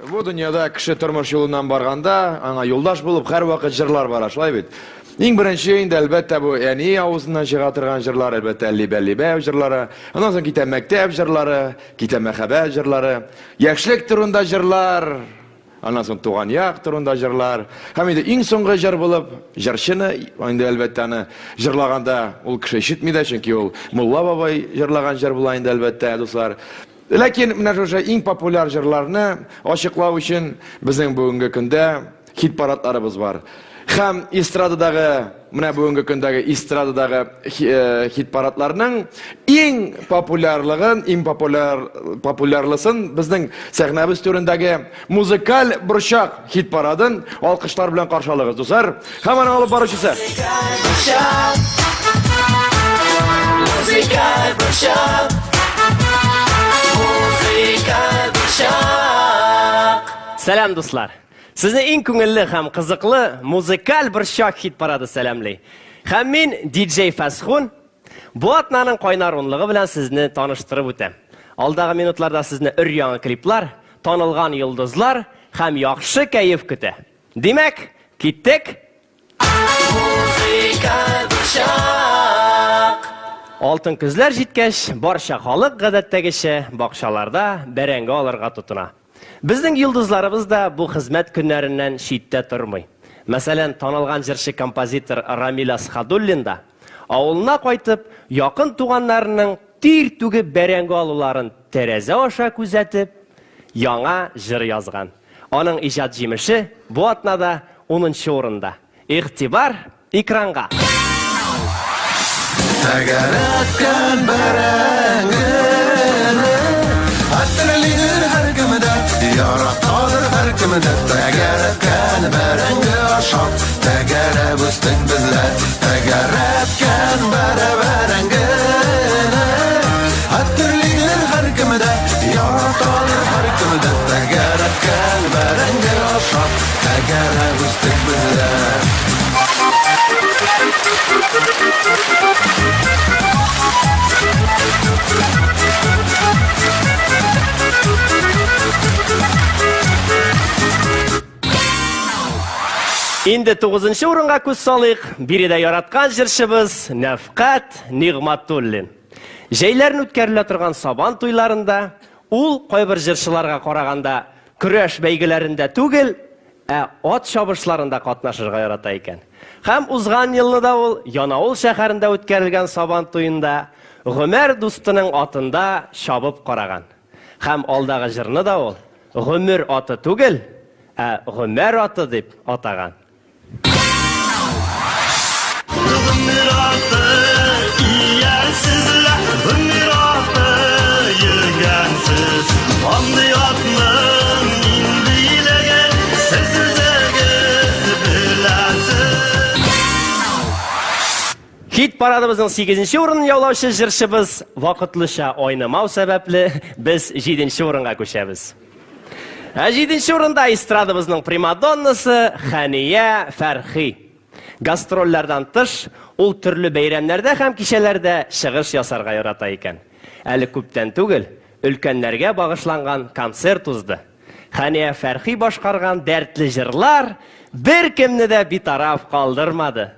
Бу дөньяда кеше тормыш юлыннан барганда, аңа юлдаш булып һәр вакыт җырлар бара, шулай бит. Иң беренче инде әлбәттә бу әни авызыннан чыга торган җырлар, әлбәттә либә җырлары, аннан соң китә мәктәп җырлары, китә мәхәббәт җырлары, яшьлек турында җырлар, аннан соң туган як турында җырлар. Һәм инде иң соңгы җыр булып, җырчыны инде әлбәттә аны җырлаганда ул кеше ишетми дә, чөнки ул Мулла бабай җырлаган җыр була инде әлбәттә, дуслар. Ләкин менә шушы иң популяр җырларны ачыклау өчен безнең бүгенге көндә хит-парадларыбыз бар. Һәм эстрададагы, менә бүгенге көндәге эстрададагы хит-парадларның иң популярлыгын, иң популярлысын безнең сәхнәбез түрендәге музыкаль борчак хит-парадын алкышлар белән каршылыгыз, дуслар. Һәм аны алып баручысы. Музыкаль борчак. Сәлам, дуслар. Сезне иң күңелле һәм кызыклы музыкаль борчак хит-парады сәламлый. Һәм мин диджей Фәсхун бу атнаның кайнар унлыгы белән сезне таныштырып үтәм. Алдагы минутларда сезне өр-яңа клиплар, танылган йолдызлар һәм яхшы кәеф көтә. Димәк, киттек. Музыкаль борчак. Алтын көзләр җиткәч, барча халык гадәттәгечә бакчаларда бәрәңге алырга тотына. Безнең йолдызларыбыз да бу хезмәт көннәреннән читтә тормый. Мәсәлән, танылган җырчы композитор Рамил Асхадуллин да авылына кайтып, якын туганнарының тир түгеп бәрәңге алуларын тәрәзә аша күзәтеп, яңа җыр язган. Аның иҗат җимеше бу атнада 10нчы урында. Игътибар экранга. Тәгәрәткән бәрәңгене Хәттерлидер һәр кемдә Яраталыр һәр кемдә Тәгәрәткән бәрәңге ашап Тәгәрәбүстек безләр Тәгәрәткән бәрәңгене Хәттерлидер һәр кемдә Яраталыр һәр кемдә Тәгәрәткән бәрәңге ашап Тәгәрәбүстек безләр Инде 9нчы урынга күз салыйк. Биредә яраткан җырчыбыз Нәфкать Нигъматуллин. Җәйләрне үткәрелә торган сабан туйларында ул кайбер җырчыларга караганда көрәш бәйгеләрендә түгел, ат чабышларында катнашырга ярата икән. Һәм узган елда ул Янаул шәһәрендә үткәрелгән сабан туенда Гомәр дустының атында чабып караган. Һәм алдагы җырны да ул Гомер аты түгел, Гомәр аты дип атаган. Гомер аты иярсезләр, Гомер аты йөргәнсез, андый атның инде иләгән сез үзегез беләсез. Хит-парадыбызның 8нче урынын яулаучы җырчыбыз вакытлыча ойнамау сәбәпле без 7нче урынга күчәбез. 7нче урында эстрадабызның примадоннасы Хәния Фәрхи. Гастрольләрдән тыш, ул төрле бәйрәмнәрдә һәм кичәләрдә чыгыш ясарга ярата икән. Әле күптән түгел, өлкәннәргә багышланган концерт узды. Хәния Фәрхи башкарган дәртле җырлар бер кемне дә битараф калдырмады.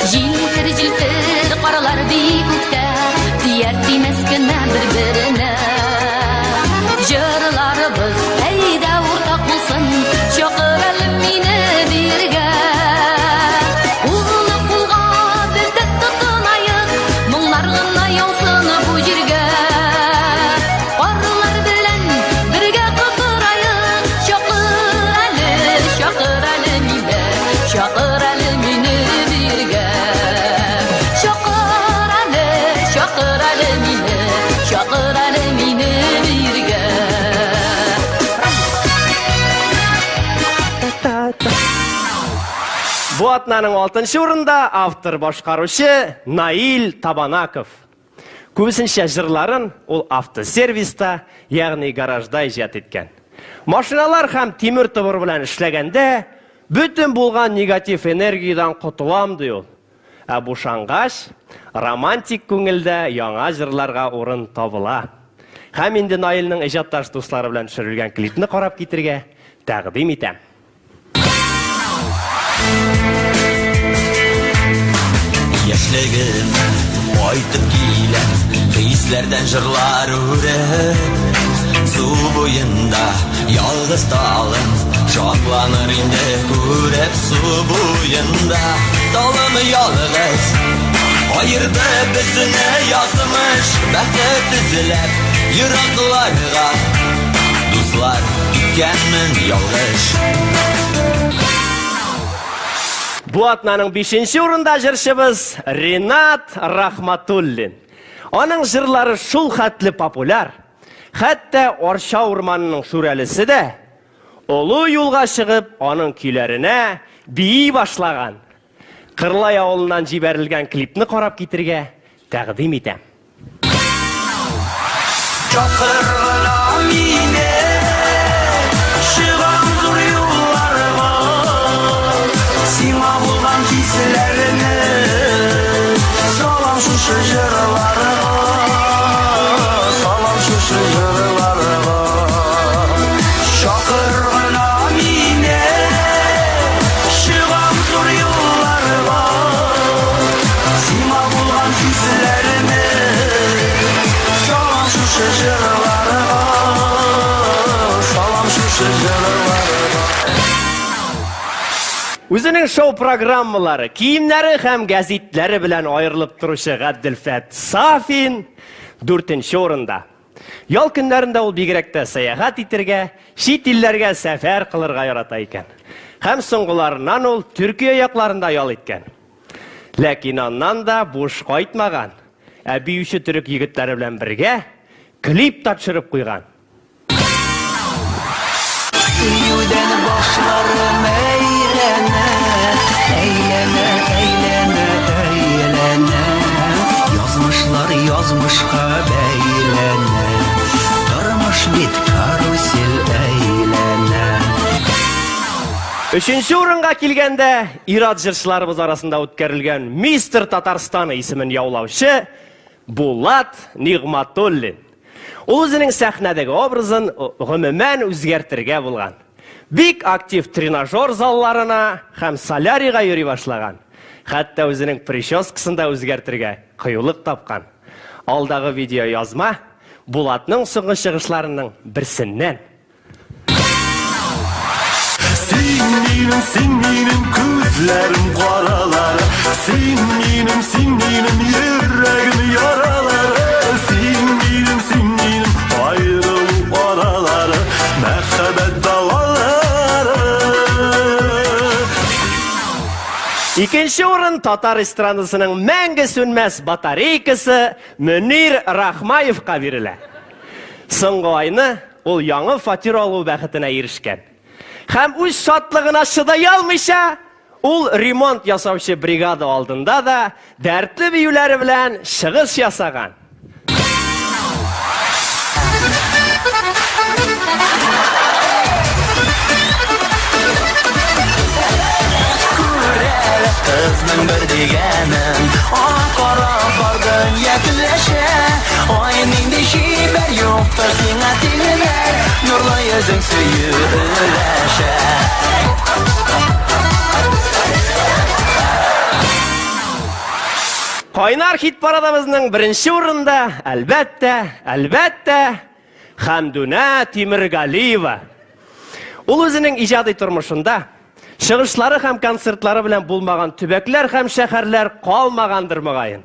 Җилтер каралар бик күктә, тияр тимәс кенә бер-беренә. Җырларыбыз әйдә уртак булсын, чакыр әле мине биргә. Улны кулга без дә тотынайык, моңнар гына яусын бу җиргә. Карлар белән бергә котырайык, чакыр әле мине, чакыр әле мине биргә. Чакыр әле мине, чакыр әле мине биргә. Бу атнаның 6нчы урында автор башкаручы Наил Табанаков. Күбесенчә җырларын ул автосервиста, ягъни гаражда иҗат иткән. Машиналар һәм тимер тубыр белән эшләгәндә бөтен булган негатив энергиядан кутылам ди ул. Бушангач, романтик күңелдә яңа җырларга урын табыла. Һәм инде Наилнең иҗатташ дуслары белән төшерелгән клипны карап китергә тәкъдим итәм. Яшьлегем кайтып килә, хисләрдән җырлар үрә. Су буенда ялгыз талым, шатланыр инде күреп су буенда. Талым ялгыз, аерды безне язмыш, бәхет эзләп еракларга. Дуслар, киткәнмен ялгыш. Бу атнаның 5-нче урында җырчыбыз Ринат Рахматуллин. Аның җырлары шул хәтле популяр, хәтта Арча урманының шүрәлесе дә олы юлга чыгып, аның көйләренә бии башлаган. Кырлай авылыннан җибәрелгән клипны карап китергә тәкъдим итәм. Чакыргыла мине, чыгам зур юлларга, сиңа булган хисләрне салам шушы җырларга, салам шушы җырларга. Чакыргыла мине, чыгам зур юлларга, сиңа булган хисләрне салам шушы җырларга, салам шушы җырларга. Үзенең шоу-программалары, киемнәре һәм гәзитләре белән аерылып торучы Гаделфәт Сафин 4-нче урында. Ял көннәрендә ул бигрәк тә сәяхәт итәргә, чит илләргә сәфәр кылырга ярата икән. Һәм соңгыларыннан ул Төркия якларында ял иткән. Ләкин аннан да буш кайтмаган. Ә биюче төрек егетләре белән бергә клип тапшырып куйган. Сөюдән башларым әйләнә, әйләнә, әйләнә, әйләнә. Язмышлар язмышка бәйләнә, тормыш бит карусель әйләнә. 3-нче урынга килгәндә ир-ат җырчыларыбыз арасында үткәрелгән Мистер Татарстан исемен яулаучы Булат Нигъматуллин. Ул үзенең сәхнәдәге образын гомумән үзгәртергә булган. Бик актив тренажер залларына һәм солярийга йөри башлаган. Хәтта үзенең прическасын да үзгәртергә кыюлык тапкан. Алдагы видео язма Булатның соңгы чыгышларының берсеннән. Син минем күзләрем каралары, син минем йөрәгем яралары, син минем аерылу аралары, мәхәббәт далалары. 2-нче урын татар эстрадасының мәңге сүнмәс батарейкасы Мөнир Рахмаевка бирелә. Соңгы айны ул яңа фатир алу бәхетенә ирешкән. Һәм үз шатлыгына чыдай алмыйча, ул ремонт ясаучы бригада алдында да дәртле биюләре белән чыгыш ясаган. Кызның бер дигәнен, аңа карап бардың якынлаша. Ай, нинди шибәр юктыр сиңа тилмәр, нурлы йөзең сөюләшә. Кайнар хит парадыбызның 1-нче урында, әлбәттә, Хәмдүнә Тимергалиева. Ул үзенең иҗади тормышында чыгышлары һәм концертлары белән булмаган төбәкләр һәм шәһәрләр калмагандыр мөгаен.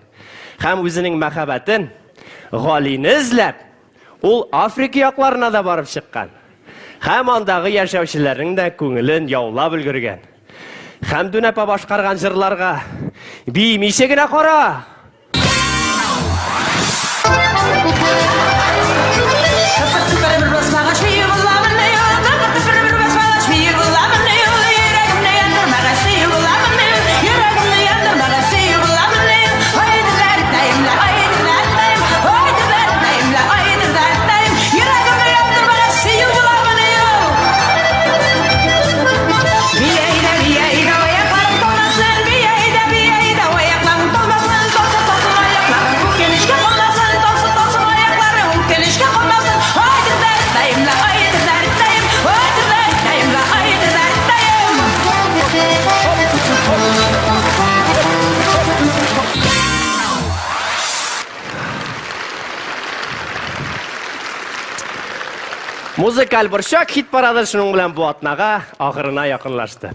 Һәм үзенең мәхәббәтен, Галине эзләп, ул Африка якларына да барып чыккан. Һәм андагы яшәүчеләрнең дә күңелен яулап өлгергән. Хәмдүнә апа башкарган җырларга биимичә генә кара. Музыкаль борчак хит парады шуның белән бу атнага ахырына якынлашты.